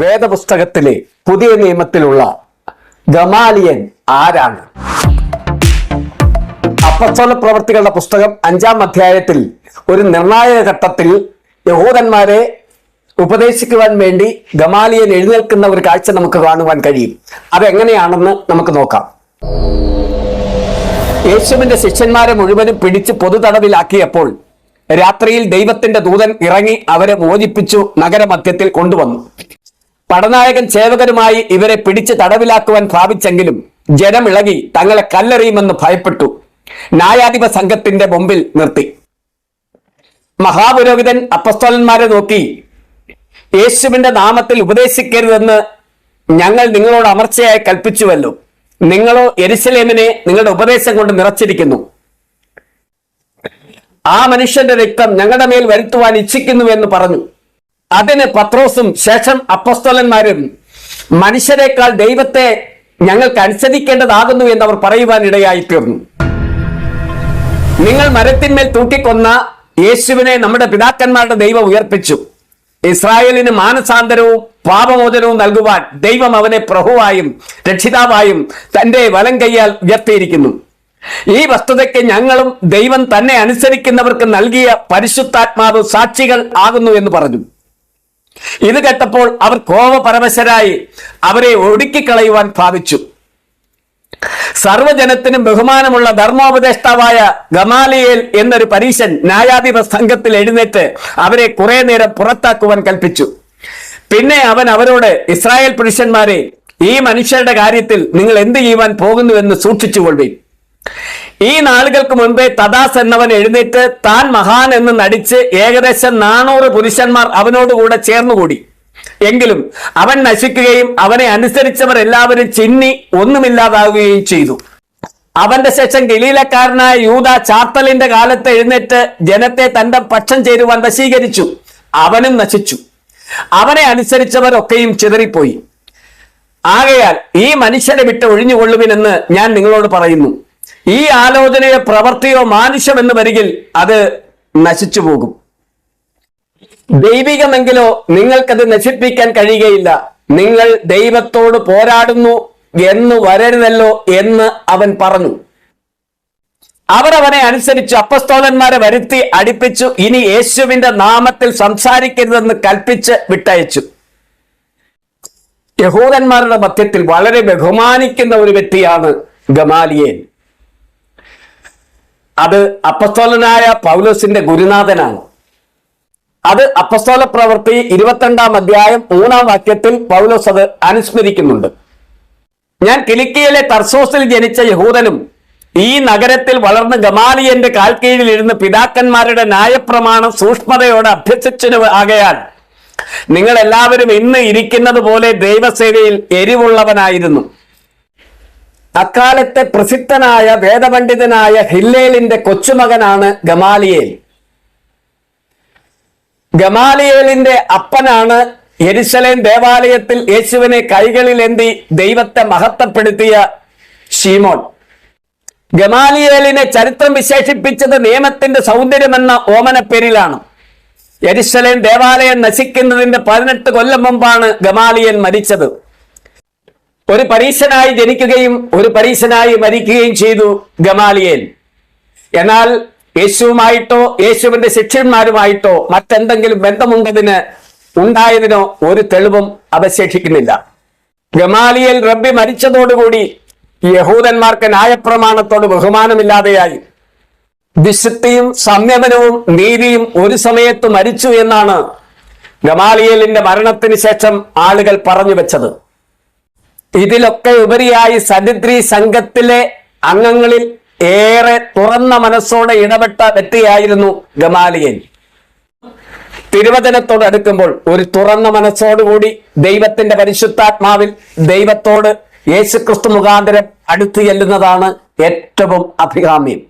വേദപുസ്തകത്തിലെ പുതിയ നിയമത്തിലുള്ള ഗമാലിയൻ ആരാണ്? അപ്പോസ്തല പ്രവർത്തികളുടെ പുസ്തകം 5-ാം അധ്യായത്തിൽ ഒരു നിർണായക ഘട്ടത്തിൽ യഹൂദന്മാരെ ഉപദേശിക്കുവാൻ വേണ്ടി ഗമാലിയൻ എഴുന്നേൽക്കുന്ന ഒരു കാഴ്ച നമുക്ക് കാണുവാൻ കഴിയും. അതെങ്ങനെയാണെന്ന് നമുക്ക് നോക്കാം. യേശുവിന്റെ ശിഷ്യന്മാരെ മുഴുവനും പിടിച്ച് പൊതുതടവിലാക്കിയപ്പോൾ രാത്രിയിൽ ദൈവത്തിന്റെ ദൂതൻ ഇറങ്ങി അവരെ മോചിപ്പിച്ചു നഗരമധ്യത്തിൽ കൊണ്ടുവന്നു. പടനായകൻ സേവകരുമായി ഇവരെ പിടിച്ച് തടവിലാക്കുവാൻ ഭാവിച്ചെങ്കിലും ജനം ഇളകി തങ്ങളെ കല്ലെറിയുമെന്ന് ഭയപ്പെട്ടു ന്യായാധിപ സംഘത്തിന്റെ മുമ്പിൽ നിർത്തി. മഹാപുരോഹിതൻ അപ്പസ്തോലന്മാരെ നോക്കി, യേശുവിന്റെ നാമത്തിൽ ഉപദേശിക്കരുതെന്ന് ഞങ്ങൾ നിങ്ങളോട് അമർച്ചയായി കൽപ്പിച്ചുവല്ലോ. നിങ്ങളോ യെരുശലേമിനെ നിങ്ങളുടെ ഉപദേശം കൊണ്ട് നിറച്ചിരിക്കുന്നു. ആ മനുഷ്യന്റെ രക്തം ഞങ്ങളുടെ മേൽ വരുത്തുവാൻ ഇച്ഛിക്കുന്നു എന്ന് പറഞ്ഞു. അതിന് പത്രോസും ശേഷം അപ്പസ്തോലന്മാരും, മനുഷ്യരെക്കാൾ ദൈവത്തെ ഞങ്ങൾക്ക് അനുസരിക്കേണ്ടതാകുന്നു എന്ന് അവർ പറയുവാൻ ഇടയായി തീർന്നു. നിങ്ങൾ മരത്തിന്മേൽ തൂക്കിക്കൊന്ന യേശുവിനെ നമ്മുടെ പിതാക്കന്മാരുടെ ദൈവം ഉയർപ്പിച്ചു. ഇസ്രായേലിന് മാനസാന്തരവും പാപമോചനവും നൽകുവാൻ ദൈവം അവനെ പ്രഭുവായും രക്ഷിതാവായും തന്റെ വലം കൈയാൽ ഉയർത്തിയിരിക്കുന്നു. ഈ വസ്തുതയ്ക്ക് ഞങ്ങളും ദൈവം തന്നെ അനുസരിക്കുന്നവർക്ക് നൽകിയ പരിശുദ്ധാത്മാവ് സാക്ഷികൾ ആകുന്നു എന്ന് പറഞ്ഞു. ഇത് കേട്ടപ്പോൾ അവർ കോപപരവശരായി അവരെ ഒടുക്കിക്കളയുവാൻ ഭാവിച്ചു. സർവജനത്തിനും ബഹുമാനമുള്ള ധർമ്മോപദേഷ്ടാവായ ഗമാലിയേൽ എന്നൊരു പരീശൻ ന്യായാധിപ സംഘത്തിൽ എഴുന്നേറ്റ് അവരെ കുറെ നേരം പുറത്താക്കുവാൻ കൽപ്പിച്ചു. പിന്നെ അവൻ അവരോട്, ഇസ്രായേൽ പുരുഷന്മാരെ, ഈ മനുഷ്യരുടെ കാര്യത്തിൽ നിങ്ങൾ എന്ത് ചെയ്യുവാൻ പോകുന്നുവെന്ന് സൂക്ഷിച്ചുകൊള്ളുവിൻ. ഈ നാളുകൾക്ക് മുൻപേ തദാസ് എന്നവൻ എഴുന്നേറ്റ് താൻ മഹാൻ എന്ന് നടിച്ച് ഏകദേശം 400 പുരുഷന്മാർ അവനോടുകൂടെ ചേർന്നുകൂടി. എങ്കിലും അവൻ നശിക്കുകയും അവനെ അനുസരിച്ചവർ എല്ലാവരും ചിന്നി ഒന്നുമില്ലാതാവുകയും ചെയ്തു. അവന്റെ ശേഷം ഗലീലക്കാരനായ യൂദ ചാർത്തലിന്റെ കാലത്ത് എഴുന്നേറ്റ് ജനത്തെ തന്റെ പക്ഷം ചേരുവാൻ വശീകരിച്ചു. അവനും നശിച്ചു. അവനെ അനുസരിച്ചവരൊക്കെയും ചിതറിപ്പോയി. ആകയാൽ ഈ മനുഷ്യരെ വിട്ട് ഒഴിഞ്ഞുകൊള്ളുവിനെന്ന് ഞാൻ നിങ്ങളോട് പറയുന്നു. ഈ ആലോചനയോ പ്രവൃത്തിയോ മാനുഷ്യമെന്ന് വരികിൽ അത് നശിച്ചു പോകും. ദൈവികമെങ്കിലോ നിങ്ങൾക്കത് നശിപ്പിക്കാൻ കഴിയുകയില്ല. നിങ്ങൾ ദൈവത്തോട് പോരാടുന്നു എന്ന് വരരുതല്ലോ എന്ന് അവൻ പറഞ്ഞു. അവർ അവനെ അനുസരിച്ചു അപ്പസ്തോലന്മാരെ വരുത്തി അടിപ്പിച്ചു. ഇനി യേശുവിന്റെ നാമത്തിൽ സംസാരിക്കരുതെന്ന് കൽപ്പിച്ച് വിട്ടയച്ചു. യഹൂദന്മാരുടെ മധ്യത്തിൽ വളരെ ബഹുമാനിക്കുന്ന ഒരു വ്യക്തിയാണ് ഗമാലിയേൽ. അത് അപ്പസ്തോലനായ പൗലോസിന്റെ ഗുരുനാഥനാണ്. അത് അപ്പസ്തോല പ്രവൃത്തി 22-ാം അധ്യായം 3-ാം വാക്യത്തിൽ പൗലോസ് അത് അനുസ്മരിക്കുന്നുണ്ട്. ഞാൻ കിലിക്കിയയിലെ തർസോസിൽ ജനിച്ച യഹൂദനും ഈ നഗരത്തിൽ വളർന്ന് ഗമാലിയന്റെ കാൽക്കീഴിൽ ഇരുന്ന് പിതാക്കന്മാരുടെ ന്യായപ്രമാണം സൂക്ഷ്മതയോടെ അഭ്യസിച്ചു ആകയാൽ നിങ്ങൾ എല്ലാവരും ഇന്ന് ഇരിക്കുന്നത് പോലെ ദൈവസേവയിൽ എരിവുള്ളവനായിരുന്നു. അക്കാലത്തെ പ്രസിദ്ധനായ വേദപണ്ഡിതനായ ഹില്ലേലിന്റെ കൊച്ചുമകനാണ് ഗമാലിയേൽ. ഗമാലിയേലിന്റെ അപ്പനാണ് യെരുശലേം ദേവാലയത്തിൽ യേശുവിനെ കൈകളിലേന്തി ദൈവത്തെ മഹത്വപ്പെടുത്തിയ ശീമോൻ. ഗമാലിയേലിനെ ചരിത്രം വിശേഷിപ്പിച്ചത് നിയമത്തിന്റെ സൗന്ദര്യമെന്ന ഓമനപ്പേരിലാണ്. യെരുശലേം ദേവാലയം നശിക്കുന്നതിന്റെ 18 കൊല്ലം മുമ്പാണ് ഗമാലിയേൽ മരിച്ചത്. ഒരു പരീശനായി ജനിക്കുകയും ഒരു പരീശനായി മരിക്കുകയും ചെയ്തു ഗമാലിയേൽ. എന്നാൽ യേശുവുമായിട്ടോ യേശുവിന്റെ ശിഷ്യന്മാരുമായിട്ടോ മറ്റെന്തെങ്കിലും ഉണ്ടായതിനോ ഒരു തെളിവും അവശേഷിക്കുന്നില്ല. ഗമാലിയേൽ റബ്ബി മരിച്ചതോടുകൂടി യഹൂദന്മാർക്ക് ന്യായപ്രമാണത്തോട് ബഹുമാനമില്ലാതെയായി. വിശുദ്ധിയും സംയമനവും നീതിയും ഒരു സമയത്ത് മരിച്ചു എന്നാണ് ഗമാലിയേലിന്റെ മരണത്തിന് ശേഷം ആളുകൾ പറഞ്ഞു വെച്ചത്. ഇതിലൊക്കെ ഉപരിയായി സന്നിധി സംഘത്തിലെ അംഗങ്ങളിൽ ഏറെ തുറന്ന മനസ്സോടെ ഇടപെട്ട വ്യക്തിയായിരുന്നു ഗമാലിയേൽ. തിരുവചനത്തോട് അടുക്കുമ്പോൾ ഒരു തുറന്ന മനസ്സോടുകൂടി ദൈവത്തിന്റെ പരിശുദ്ധാത്മാവിൽ ദൈവത്തോട് യേശുക്രിസ്തു മുഖാന്തരം അടുത്തു ചെല്ലുന്നതാണ് ഏറ്റവും അഭികാമ്യം.